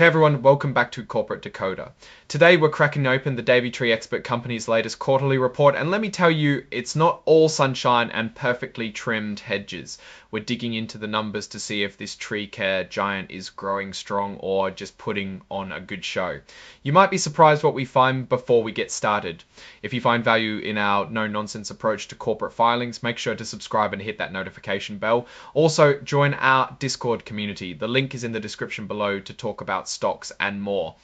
Hey everyone, welcome back to Corporate Decoder. Today we're cracking open the Davey Tree Expert Company's latest quarterly report, and let me tell you, it's not all sunshine and perfectly trimmed hedges. We're digging into the numbers to see if this tree care giant is growing strong or just putting on a good show. You might be surprised what we find before we get started. If you find value in our no-nonsense approach to corporate filings, make sure to subscribe and hit that notification bell. Also, join our Discord community. The link is in the description below to talk about stocks and more.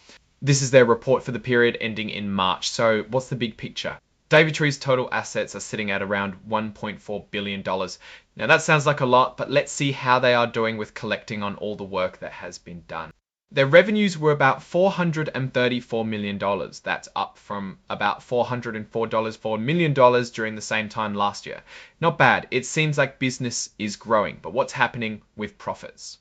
This is their report for the period ending in March. So what's the big picture? Davey Tree's total assets are sitting at around $1.4 billion. Now that sounds like a lot, but let's see how they are doing with collecting on all the work that has been done. Their revenues were about $434 million. That's up from about $404 million during the same time last year. Not bad. It seems like business is growing, but what's happening with profits?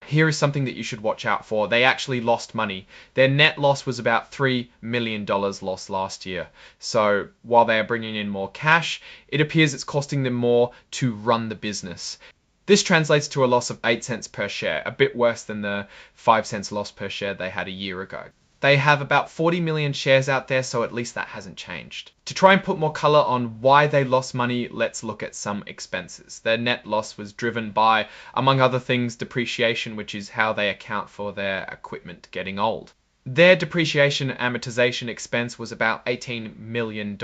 Here is something that you should watch out for. They actually lost money. Their net loss was about $3 million lost last year. So while they are bringing in more cash, it appears it's costing them more to run the business. This translates to a loss of 8 cents per share, a bit worse than the 5 cents loss per share they had a year ago. They have about 40 million shares out there, so at least that hasn't changed. To try and put more color on why they lost money, let's look at some expenses. Their net loss was driven by, among other things, depreciation, which is how they account for their equipment getting old. Their depreciation and amortization expense was about $18 million,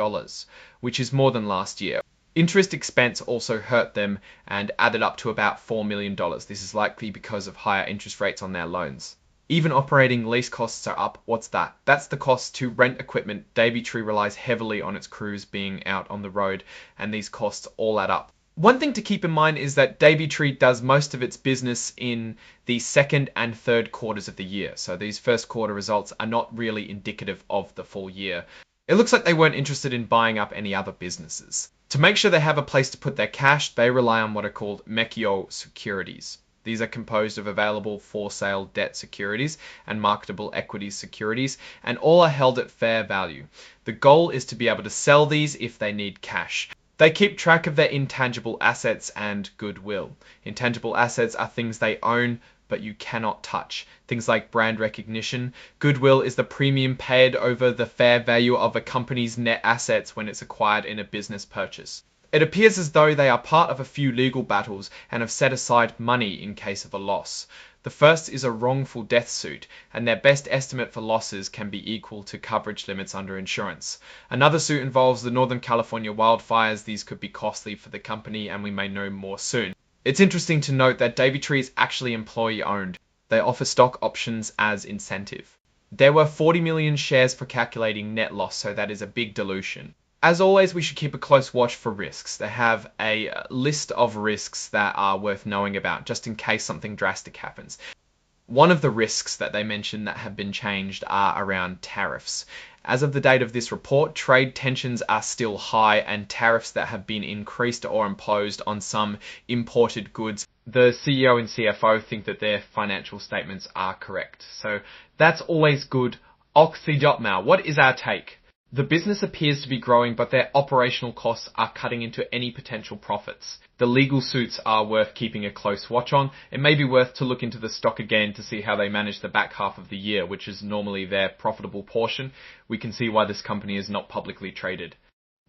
which is more than last year. Interest expense also hurt them and added up to about $4 million. This is likely because of higher interest rates on their loans. Even operating lease costs are up. What's that? That's the cost to rent equipment. Davey Tree relies heavily on its crews being out on the road, and these costs all add up. One thing to keep in mind is that Davey Tree does most of its business in the second and third quarters of the year. So these first quarter results are not really indicative of the full year. It looks like they weren't interested in buying up any other businesses. To make sure they have a place to put their cash, they rely on what are called MECIO securities. These are composed of available for-sale debt securities and marketable equities securities, and all are held at fair value. The goal is to be able to sell these if they need cash. They keep track of their intangible assets and goodwill. Intangible assets are things they own, but you cannot touch. Things like brand recognition. Goodwill is the premium paid over the fair value of a company's net assets when it's acquired in a business purchase. It appears as though they are part of a few legal battles and have set aside money in case of a loss. The first is a wrongful death suit, and their best estimate for losses can be equal to coverage limits under insurance. Another suit involves the Northern California wildfires. These could be costly for the company, and we may know more soon. It's interesting to note that Davey Tree is actually employee-owned. They offer stock options as incentive. There were 40 million shares for calculating net loss, so that is a big dilution. As always, we should keep a close watch for risks. They have a list of risks that are worth knowing about, just in case something drastic happens. One of the risks that they mention that have been changed are around tariffs. As of the date of this report, trade tensions are still high, and tariffs that have been increased or imposed on some imported goods. The CEO and CFO think that their financial statements are correct. So that's always good. Oxy.mal, what is our take? The business appears to be growing, but their operational costs are cutting into any potential profits. The legal suits are worth keeping a close watch on. It may be worth to look into the stock again to see how they manage the back half of the year, which is normally their profitable portion. We can see why this company is not publicly traded.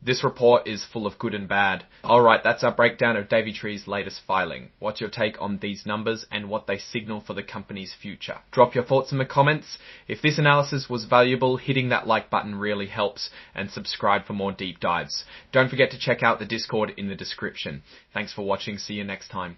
This report is full of good and bad. Alright, that's our breakdown of Davey Tree's latest filing. What's your take on these numbers and what they signal for the company's future? Drop your thoughts in the comments. If this analysis was valuable, hitting that like button really helps, and subscribe for more deep dives. Don't forget to check out the Discord in the description. Thanks for watching. See you next time.